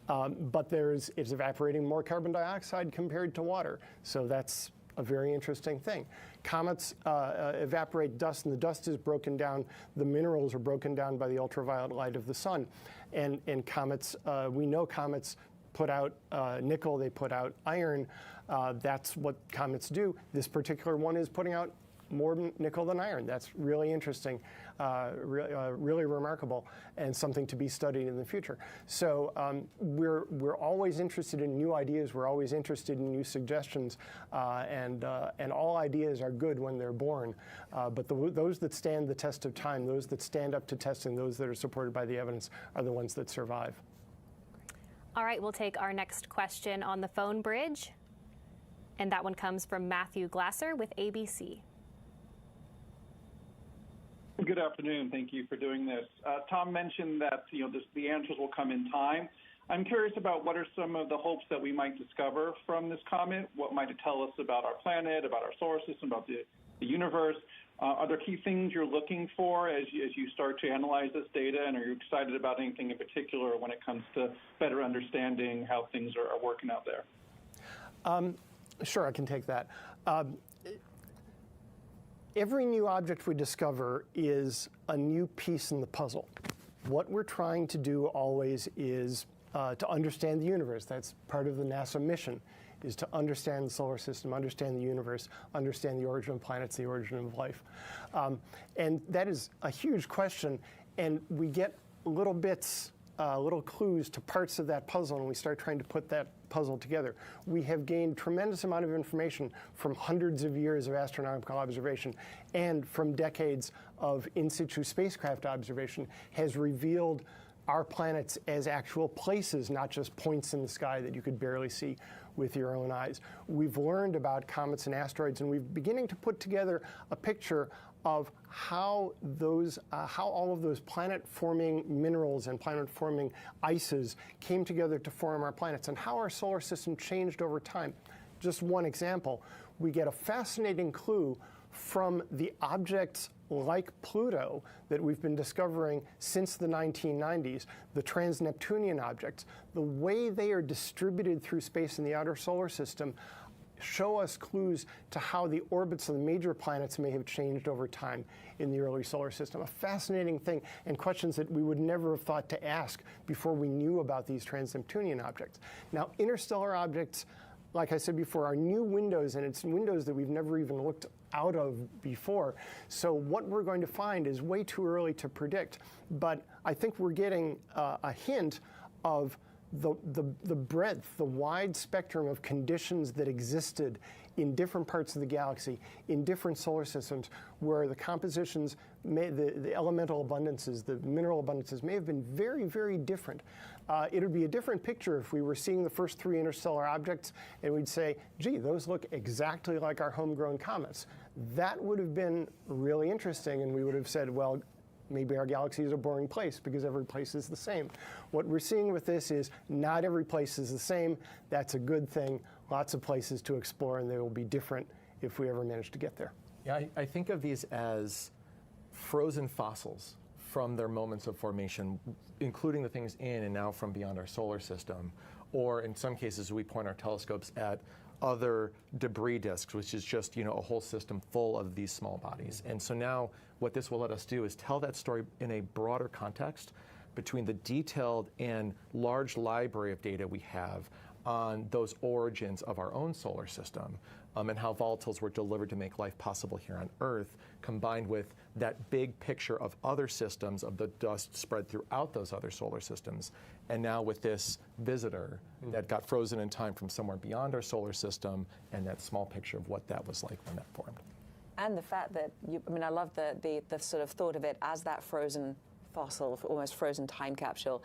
But it's evaporating more carbon dioxide compared to water. So that's a very interesting thing. Comets evaporate dust, and the dust is broken down. The minerals are broken down by the ultraviolet light of the sun. And comets, we know comets put out nickel, they put out iron. That's what comets do. This particular one is putting out more nickel than iron. That's really interesting, really remarkable, and something to be studied in the future. So we're always interested in new ideas. We're always interested in new suggestions, and all ideas are good when they're born. But those that stand the test of time, those that stand up to testing, those that are supported by the evidence, are the ones that survive. All right, we'll take our next question on the phone bridge, and that one comes from Matthew Glasser with ABC. Good afternoon. Thank you for doing this. Tom mentioned that the answers will come in time. I'm curious about what are some of the hopes that we might discover from this comet. What might it tell us about our planet, about our solar system, about the universe? Are there key things you're looking for as you start to analyze this data, and are you excited about anything in particular when it comes to better understanding how things are working out there? Sure, I can take that. Every new object we discover is a new piece in the puzzle. What we're trying to do always is to understand the universe. That's part of the NASA mission, is to understand the solar system, understand the universe, understand the origin of planets, the origin of life. And that is a huge question, and we get little bits, little clues to parts of that puzzle, and we start trying to put that puzzle together. We have gained tremendous amount of information from hundreds of years of astronomical observation and from decades of in situ spacecraft observation has revealed our planets as actual places, not just points in the sky that you could barely see with your own eyes. We've learned about comets and asteroids, and we're beginning to put together a picture of how all of those planet-forming minerals and planet-forming ices came together to form our planets, and how our solar system changed over time. Just one example, we get a fascinating clue from the objects like Pluto that we've been discovering since the 1990s, the trans-Neptunian objects. The way they are distributed through space in the outer solar system show us clues to how the orbits of the major planets may have changed over time in the early solar system. A fascinating thing, and questions that we would never have thought to ask before we knew about these trans-Neptunian objects. Now, interstellar objects, like I said before, are new windows, and it's windows that we've never even looked out of before. So what we're going to find is way too early to predict, but I think we're getting a hint of the breadth, the wide spectrum of conditions that existed in different parts of the galaxy, in different solar systems, where the compositions, the elemental abundances, the mineral abundances may have been very, very different. It would be a different picture if we were seeing the first 3 interstellar objects and we'd say, gee, those look exactly like our homegrown comets. That would have been really interesting, and we would have said, well, maybe our galaxy is a boring place because every place is the same. What we're seeing with this is not every place is the same. That's a good thing. Lots of places to explore, and they will be different if we ever manage to get there. Yeah, I think of these as frozen fossils from their moments of formation, including the things in and now from beyond our solar system. Or in some cases, we point our telescopes at other debris disks, which is just, a whole system full of these small bodies. And so now what this will let us do is tell that story in a broader context between the detailed and large library of data we have on those origins of our own solar system, and how volatiles were delivered to make life possible here on Earth, combined with that big picture of other systems, of the dust spread throughout those other solar systems. And now with this visitor that got frozen in time from somewhere beyond our solar system, and that small picture of what that was like when that formed. And the fact that, I love the sort of thought of it as that frozen fossil, almost frozen time capsule.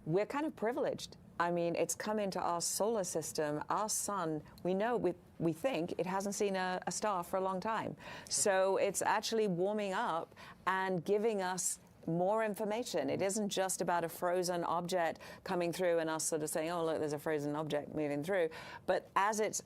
We're kind of privileged. I mean, it's come into our solar system, our sun. We know, we think it hasn't seen a star for a long time. So it's actually warming up and giving us more information. It isn't just about a frozen object coming through and us sort of saying, oh, look, there's a frozen object moving through. But as it's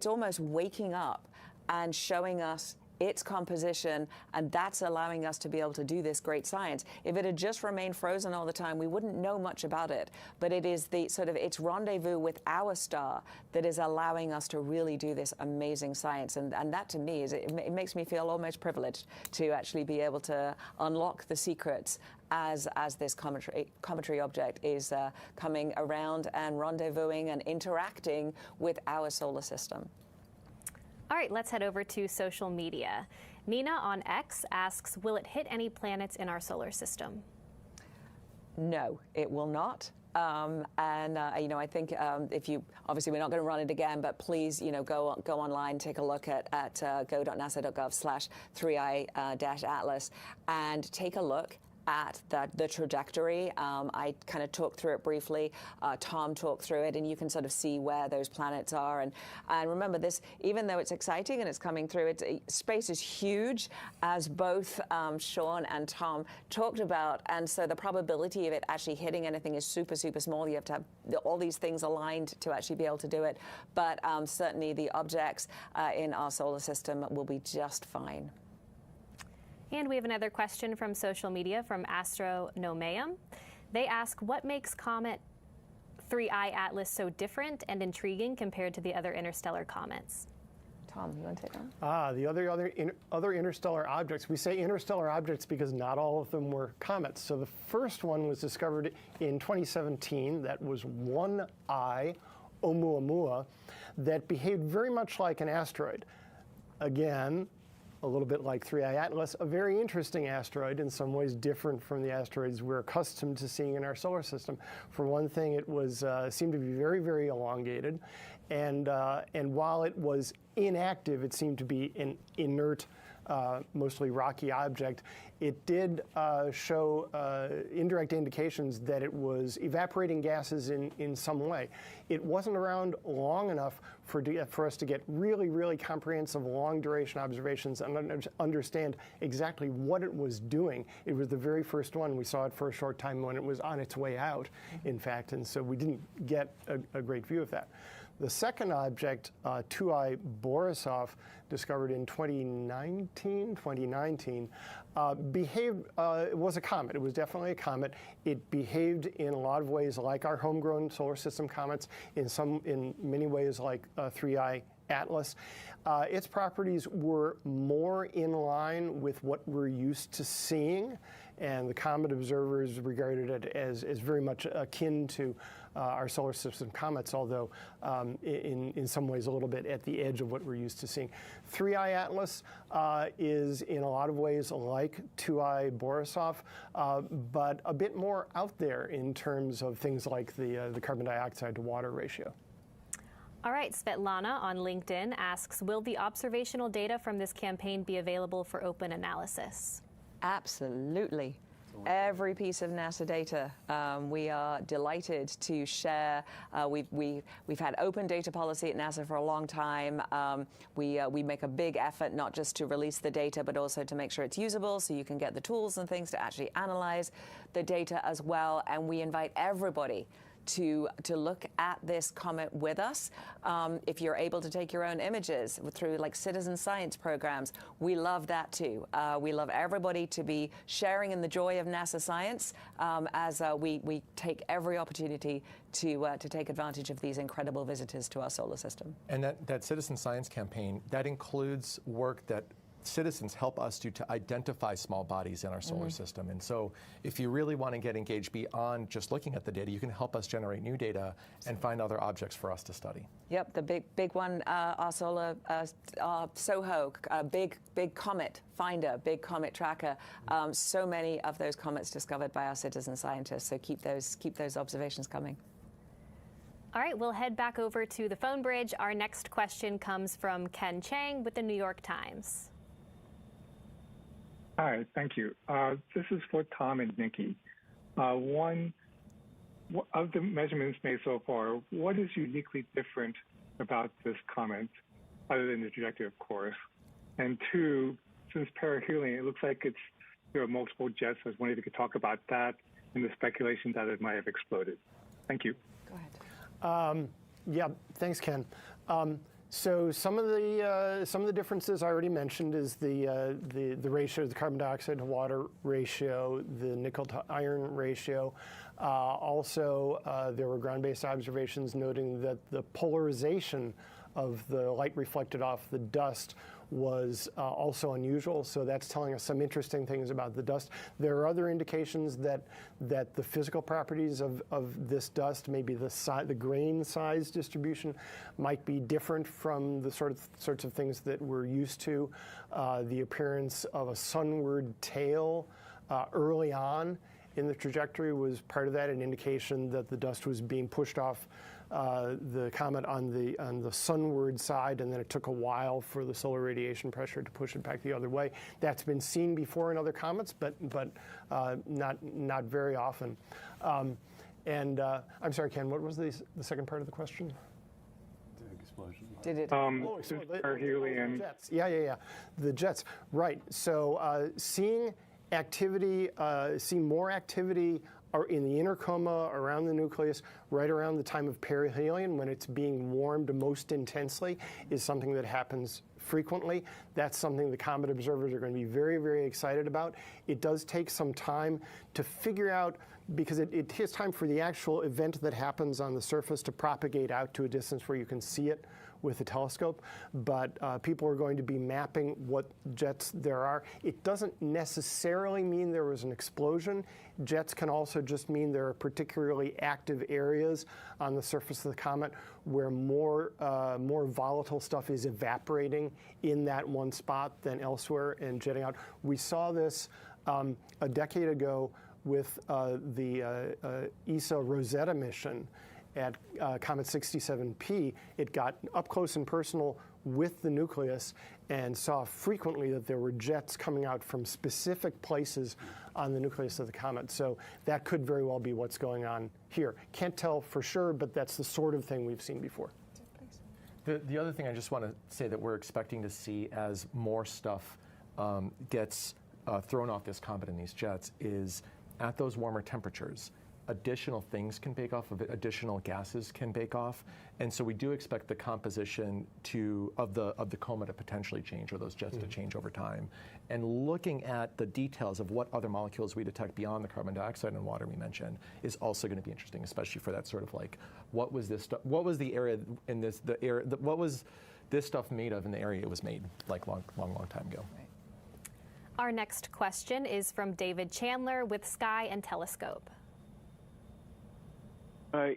almost waking up and showing us its composition, and that's allowing us to be able to do this great science. If it had just remained frozen all the time, we wouldn't know much about it. But it is the sort of its rendezvous with our star that is allowing us to really do this amazing science. And that to me it makes me feel almost privileged to actually be able to unlock the secrets as this cometary object is coming around and rendezvousing and interacting with our solar system. All right, let's head over to social media. Nina on X asks, will it hit any planets in our solar system? No, it will not. I think if you, obviously we're not going to run it again, but please, go online, take a look at go.nasa.gov/3i-atlas and take a look at the trajectory. I kind of talked through it briefly. Tom talked through it, and you can sort of see where those planets are. And remember this, even though it's exciting and it's coming through, space is huge, as both Sean and Tom talked about. And so the probability of it actually hitting anything is super, super small. You have to have all these things aligned to actually be able to do it. But certainly the objects in our solar system will be just fine. And we have another question from social media from Astronomeum. They ask, what makes Comet 3I Atlas so different and intriguing compared to the other interstellar comets? Tom, you want to take that? The other interstellar objects. We say interstellar objects because not all of them were comets. So the first one was discovered in 2017. That was 1I Oumuamua that behaved very much like an asteroid. Again, a little bit like 3I Atlas, a very interesting asteroid, in some ways different from the asteroids we're accustomed to seeing in our solar system. For one thing, it was seemed to be very, very elongated, and while it was inactive, it seemed to be an inert, mostly rocky object. It did show indirect indications that it was evaporating gases in some way. It wasn't around long enough for us to get really, really comprehensive, long-duration observations and understand exactly what it was doing. It was the very first one. We saw it for a short time when it was on its way out, in fact, and so we didn't get a great view of that. The second object, 2I Borisov, discovered in 2019, behaved, it was a comet. It was definitely a comet. It behaved in a lot of ways like our homegrown solar system comets, in many ways like 3I Atlas. Its properties were more in line with what we're used to seeing, and the comet observers regarded it as very much akin to our solar system comets, although in some ways a little bit at the edge of what we're used to seeing. 3I Atlas is in a lot of ways like 2I Borisov, but a bit more out there in terms of things like the carbon dioxide to water ratio. All right, Svetlana on LinkedIn asks, will the observational data from this campaign be available for open analysis? Absolutely. Every piece of NASA data we are delighted to share. We've had open data policy at NASA for a long time. We make a big effort not just to release the data, but also to make sure it's usable, so you can get the tools and things to actually analyze the data as well. And we invite everybody to look at this comet with us. If you're able to take your own images through like citizen science programs, we love that too. We love everybody to be sharing in the joy of NASA science as we take every opportunity to take advantage of these incredible visitors to our solar system. And that citizen science campaign, that includes work that citizens help us do to identify small bodies in our solar system. And so if you really want to get engaged beyond just looking at the data, you can help us generate new data and find other objects for us to study. Yep, the big one, our solar, our SOHO, big comet finder, big comet tracker. So many of those comets discovered by our citizen scientists. So keep those observations coming. All right, we'll head back over to the phone bridge. Our next question comes from Ken Chang with the New York Times. Hi, thank you. This is for Tom and Nikki. One, of the measurements made so far, what is uniquely different about this comet, other than the trajectory, of course? And two, since perihelion, it looks like there are multiple jets. I was wondering if you could talk about that and the speculation that it might have exploded. Thank you. Go ahead. Yeah, thanks, Ken. So some of the differences I already mentioned is the ratio, the carbon dioxide to water ratio, the nickel to iron ratio. Also, there were ground-based observations noting that the polarization of the light reflected off the dust was also unusual, so that's telling us some interesting things about the dust. There are other indications that the physical properties of this dust, maybe the grain size distribution, might be different from the sorts of things that we're used to. The appearance of a sunward tail early on in the trajectory was part of that, an indication that the dust was being pushed off the comet on the sunward side, and then it took a while for the solar radiation pressure to push it back the other way. That's been seen before in other comets, but not very often. I'm sorry, Ken, what was the second part of the question? The explosion. Did it? Perihelion. Jets. Yeah. The jets. Right. So seeing activity, seeing more activity in the inner coma around the nucleus right around the time of perihelion, when it's being warmed most intensely, is something that happens frequently. That's something the comet observers are going to be very, very excited about. It does take some time to figure out, because it takes time for the actual event that happens on the surface to propagate out to a distance where you can see it with a telescope, but people are going to be mapping what jets there are. It doesn't necessarily mean there was an explosion. Jets can also just mean there are particularly active areas on the surface of the comet where more volatile stuff is evaporating in that one spot than elsewhere and jetting out. We saw this a decade ago with the ESA Rosetta mission at Comet 67P. It got up close and personal with the nucleus and saw frequently that there were jets coming out from specific places on the nucleus of the comet. So that could very well be what's going on here. Can't tell for sure, but that's the sort of thing we've seen before. The other thing I just want to say that we're expecting to see as more stuff gets thrown off this comet in these jets is at those warmer temperatures, additional things can bake off of it, additional gases can bake off, and so we do expect the composition of the comet to potentially change, or those jets to change over time. And looking at the details of what other molecules we detect beyond the carbon dioxide and water we mentioned is also going to be interesting, especially for that sort of like, what was this stuff? What was the area in this? What was this stuff made of in the area it was made, like long time ago? Right. Our next question is from David Chandler with Sky and Telescope.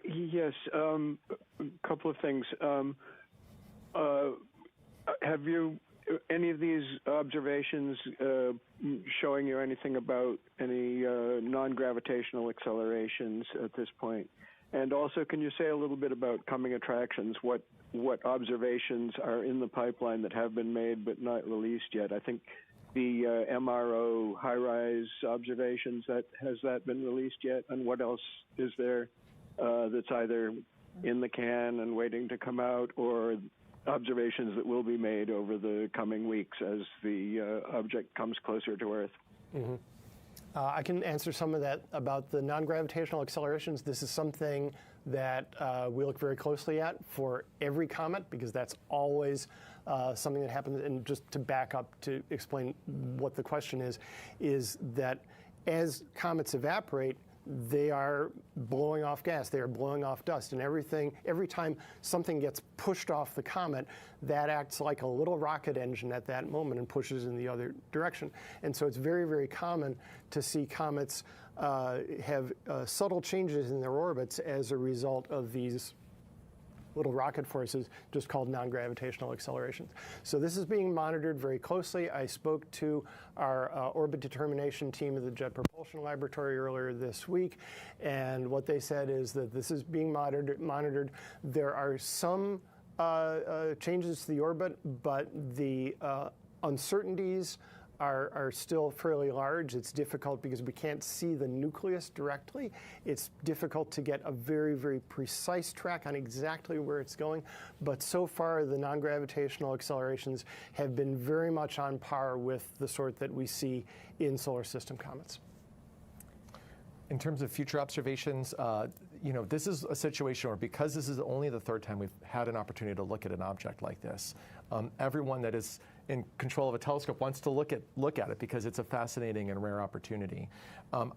Yes, a couple of things. Have you any of these observations showing you anything about any non-gravitational accelerations at this point? And also, can you say a little bit about coming attractions? What observations are in the pipeline that have been made but not released yet? I think the MRO HiRISE observations, has that been released yet? And what else is there that's either in the can and waiting to come out, or observations that will be made over the coming weeks as the object comes closer to Earth? Mm-hmm. I can answer some of that about the non-gravitational accelerations. This is something that we look very closely at for every comet, because that's always something that happens. And just to back up to explain what the question is that as comets evaporate, they are blowing off gas, they are blowing off dust, and every time something gets pushed off the comet, that acts like a little rocket engine at that moment and pushes in the other direction. And so it's very, very common to see comets have subtle changes in their orbits as a result of these little rocket forces, just called non-gravitational accelerations. So this is being monitored very closely. I spoke to our orbit determination team at the Jet Propulsion Laboratory earlier this week, and what they said is that this is being monitored. There are some changes to the orbit, but the uncertainties are still fairly large. It's difficult because we can't see the nucleus directly. It's difficult to get a very, very precise track on exactly where it's going. But so far, the non-gravitational accelerations have been very much on par with the sort that we see in solar system comets. In terms of future observations, this is a situation where, because this is only the third time we've had an opportunity to look at an object like this, everyone that is in control of a telescope wants to look at it because it's a fascinating and rare opportunity.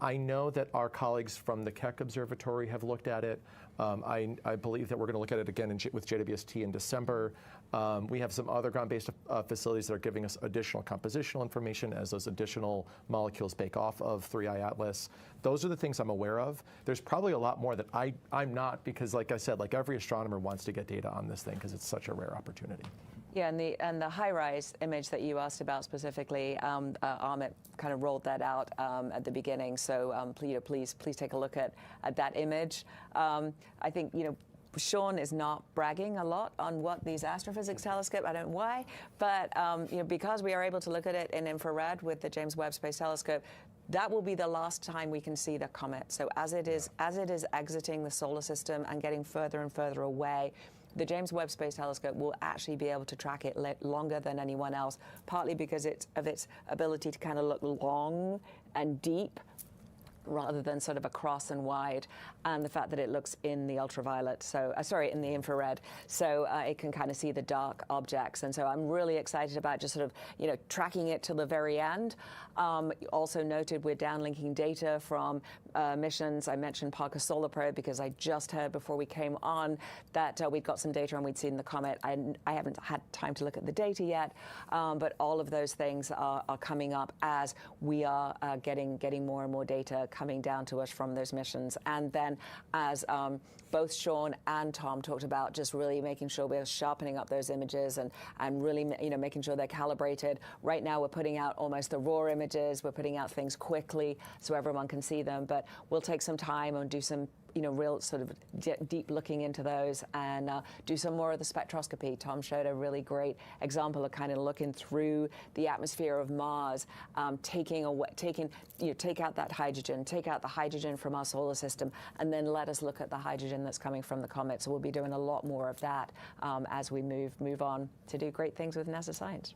I know that our colleagues from the Keck Observatory have looked at it. I believe that we're going to look at it again with JWST in December. We have some other ground-based facilities that are giving us additional compositional information as those additional molecules bake off of 3I Atlas. Those are the things I'm aware of. There's probably a lot more that I'm not, because like I said, like every astronomer wants to get data on this thing because it's such a rare opportunity. Yeah, and the HiRISE image that you asked about specifically, Amit kind of rolled that out at the beginning. So please take a look at that image. I think Sean is not bragging a lot on what these astrophysics telescope. I don't know why, but because we are able to look at it in infrared with the James Webb Space Telescope, that will be the last time we can see the comet. So as it is exiting the solar system and getting further and further away, the James Webb Space Telescope will actually be able to track it longer than anyone else, partly because of its ability to kind of look long and deep rather than sort of across and wide, and the fact that it looks in the ultraviolet, in the infrared, so it can kind of see the dark objects. And so I'm really excited about just sort of, tracking it to the very end. Also noted we're downlinking data from missions. I mentioned Parker Solar Probe because I just heard before we came on that we'd got some data and we'd seen the comet. I haven't had time to look at the data yet, but all of those things are coming up as we are getting more and more data coming down to us from those missions. And then as both Sean and Tom talked about, just really making sure we're sharpening up those images and really making sure they're calibrated. Right now we're putting out almost the raw images. We're putting out things quickly so everyone can see them, but we'll take some time and do some real sort of deep looking into those and do some more of the spectroscopy. Tom showed a really great example of kind of looking through the atmosphere of Mars, take out that hydrogen, take out the hydrogen from our solar system, and then let us look at the hydrogen that's coming from the comet. So we'll be doing a lot more of that as we move on to do great things with NASA science.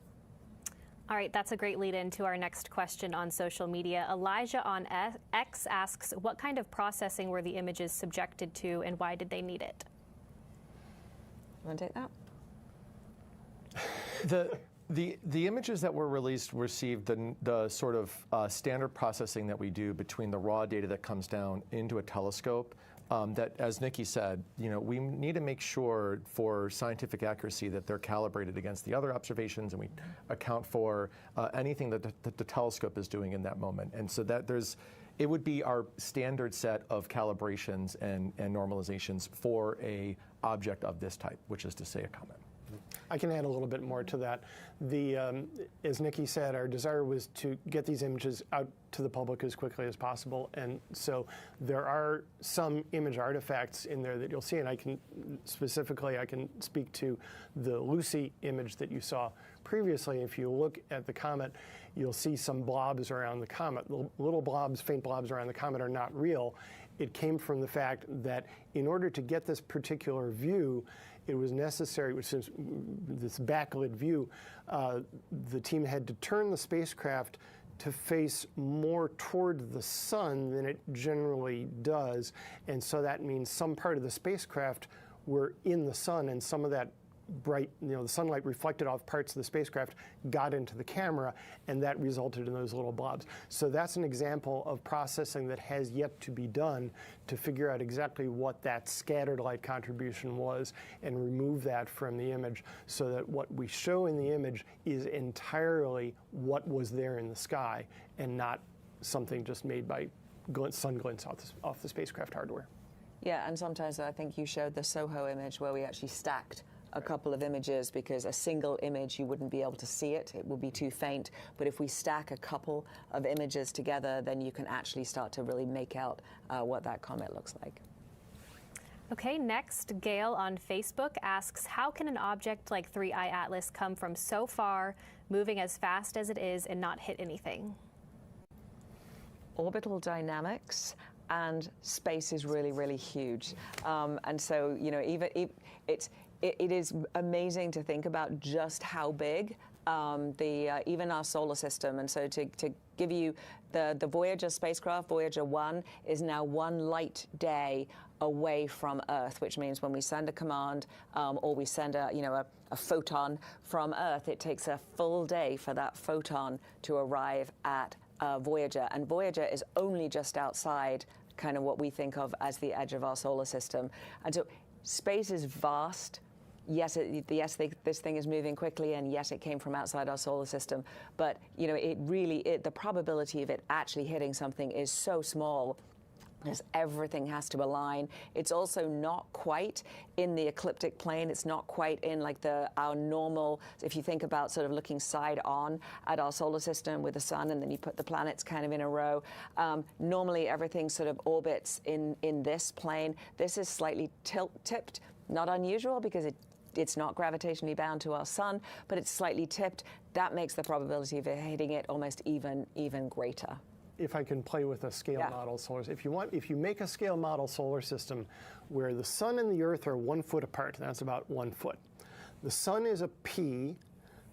All right, that's a great lead into our next question on social media. Elijah on X asks, what kind of processing were the images subjected to and why did they need it? You want to take that? The images that were released received the sort of standard processing that we do between the raw data that comes down into a telescope. That, as Nikki said, we need to make sure for scientific accuracy that they're calibrated against the other observations, and we account for anything that the telescope is doing in that moment. And so that it would be our standard set of calibrations and normalizations for a object of this type, which is to say a comet. I can add a little bit more to that. As Nikki said, our desire was to get these images out to the public as quickly as possible, and so there are some image artifacts in there that you'll see, and I can speak to the Lucy image that you saw previously. If you look at the comet, you'll see some blobs around the comet. Little blobs, faint blobs around the comet are not real. It came from the fact that in order to get this particular view, it was necessary, which is this backlit view, the team had to turn the spacecraft to face more toward the sun than it generally does. And so that means some part of the spacecraft were in the sun, and some of that bright, the sunlight reflected off parts of the spacecraft got into the camera, and that resulted in those little blobs. So that's an example of processing that has yet to be done to figure out exactly what that scattered light contribution was and remove that from the image so that what we show in the image is entirely what was there in the sky and not something just made by sun glints off the spacecraft hardware. Yeah, and sometimes I think you showed the SOHO image where we actually stacked a couple of images, because a single image you wouldn't be able to see it would be too faint, but if we stack a couple of images together, then you can actually start to really make out what that comet looks like. Okay, next, Gail on Facebook asks, how can an object like 3I Atlas come from so far, moving as fast as it is, and not hit anything? Orbital dynamics, and space is really, really huge. And so, it is amazing to think about just how big even our solar system. And so to give you the Voyager spacecraft, Voyager 1, is now 1 light day away from Earth, which means when we send a command or we send a photon from Earth, it takes a full day for that photon to arrive at Voyager. And Voyager is only just outside kind of what we think of as the edge of our solar system. And so space is vast. Yes, this thing is moving quickly, and yes, it came from outside our solar system. But the probability of it actually hitting something is so small, because everything has to align. It's also not quite in the ecliptic plane. It's not quite in like our normal. If you think about sort of looking side on at our solar system with the sun, and then you put the planets kind of in a row. Normally, everything sort of orbits in this plane. This is slightly tipped. Not unusual, because it's not gravitationally bound to our sun, but it's slightly tipped. That makes the probability of it hitting it almost even greater. If I can play with a scale model solar, if you make a scale model solar system where the sun and the Earth are 1 foot apart, that's about 1 foot. The sun is a P.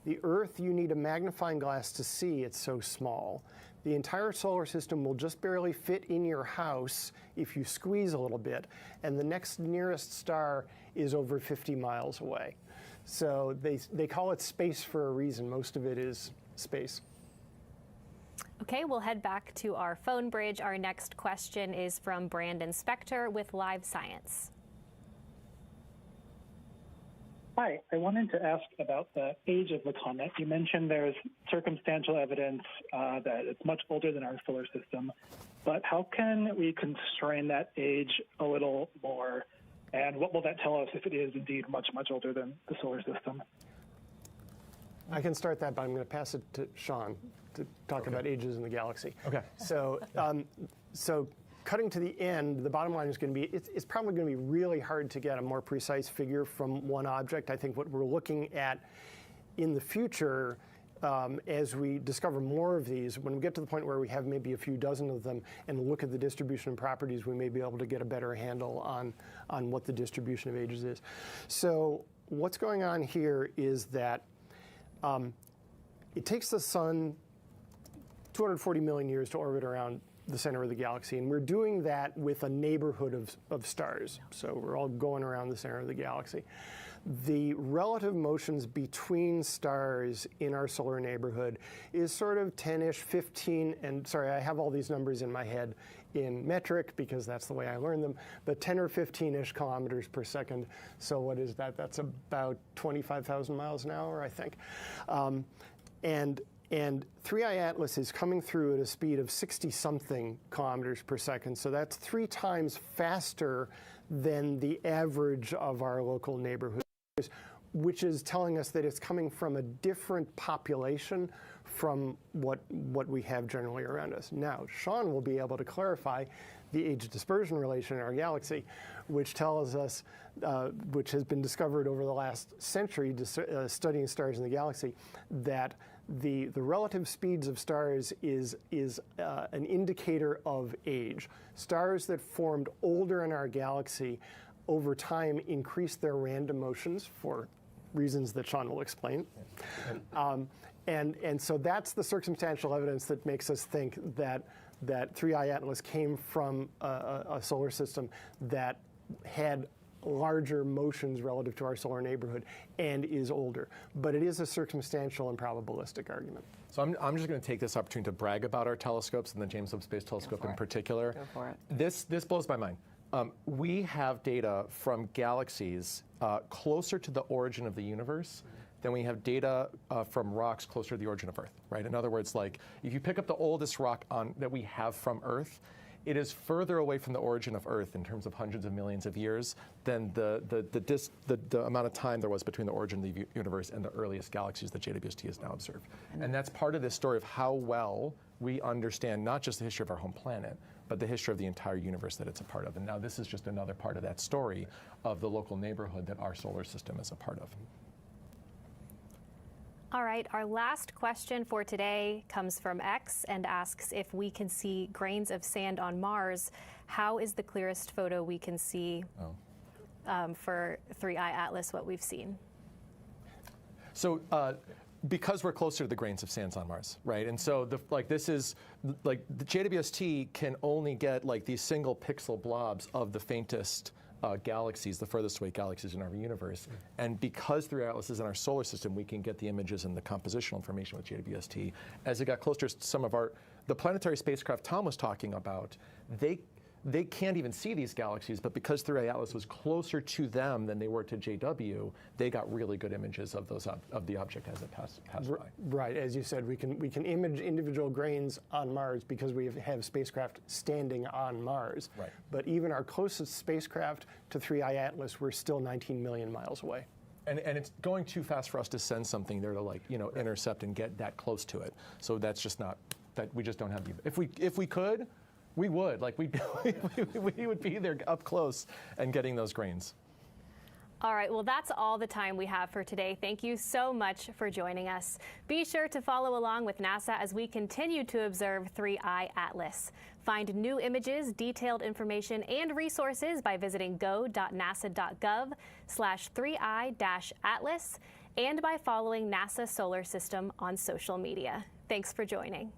The Earth, you need a magnifying glass to see, it's so small. The entire solar system will just barely fit in your house if you squeeze a little bit, and the next nearest star is over 50 miles away. So they call it space for a reason. Most of it is space. Okay, we'll head back to our phone bridge. Our next question is from Brandon Spector with Live Science. Hi, I wanted to ask about the age of the comet. You mentioned there's circumstantial evidence that it's much older than our solar system, but how can we constrain that age a little more? And what will that tell us if it is indeed much, much older than the solar system? I can start that, but I'm going to pass it to Sean to talk about ages in the galaxy. Okay. So, so cutting to the end, the bottom line is going to be, it's probably going to be really hard to get a more precise figure from one object. I think what we're looking at in the future, as we discover more of these, when we get to the point where we have maybe a few dozen of them and look at the distribution and properties, we may be able to get a better handle on what the distribution of ages is. So what's going on here is that it takes the sun 240 million years to orbit around the center of the galaxy, and we're doing that with a neighborhood of stars. So we're all going around the center of the galaxy. The relative motions between stars in our solar neighborhood is sort of 10-ish, 15, and sorry, I have all these numbers in my head in metric because that's the way I learned them, but 10 or 15-ish kilometers per second. So what is that? That's about 25,000 miles an hour, I think. And 3I Atlas is coming through at a speed of 60-something kilometers per second. So that's 3 times faster than the average of our local neighborhood, which is telling us that it's coming from a different population from what we have generally around us. Now, Sean will be able to clarify the age dispersion relation in our galaxy, which tells us, which has been discovered over the last century studying stars in the galaxy, that the relative speeds of stars is an indicator of age. Stars that formed older in our galaxy over time increase their random motions for reasons that Sean will explain. And so that's the circumstantial evidence that makes us think that 3I Atlas came from a solar system that had larger motions relative to our solar neighborhood and is older. But it is a circumstantial and probabilistic argument. So I'm just going to take this opportunity to brag about our telescopes and the James Webb Space Telescope in particular. Go for it. This blows my mind. We have data from galaxies closer to the origin of the universe than we have data from rocks closer to the origin of Earth, right? In other words, like if you pick up the oldest rock that we have from Earth, it is further away from the origin of Earth in terms of hundreds of millions of years than the amount of time there was between the origin of the universe and the earliest galaxies that JWST has now observed. And that's part of this story of how well we understand not just the history of our home planet, but the history of the entire universe that it's a part of. And now this is just another part of that story of the local neighborhood that our solar system is a part of. All right, our last question for today comes from X and asks if we can see grains of sand on Mars. How is the clearest photo we can see for 3I Atlas what we've seen? So because we're closer to the grains of sands on Mars, right? And so the JWST can only get like these single pixel blobs of the faintest galaxies, the furthest away galaxies in our universe. And because 3I Atlas is in our solar system, we can get the images and the compositional information with JWST. As it got closer to some of the planetary spacecraft Tom was talking about, they can't even see these galaxies, but because 3I Atlas was closer to them than they were to JW, they got really good images of the object as it passed by. Right, as you said, we can image individual grains on Mars because we have spacecraft standing on Mars. Right. But even our closest spacecraft to 3I Atlas, we're still 19 million miles away. And it's going too fast for us to send something there to intercept and get that close to it. So that's just not, that we just don't have the, if we could, we would, we would be there up close and getting those grains. All right, well, that's all the time we have for today. Thank you so much for joining us. Be sure to follow along with NASA as we continue to observe 3I Atlas. Find new images, detailed information, and resources by visiting go.nasa.gov/3I-Atlas and by following NASA Solar System on social media. Thanks for joining.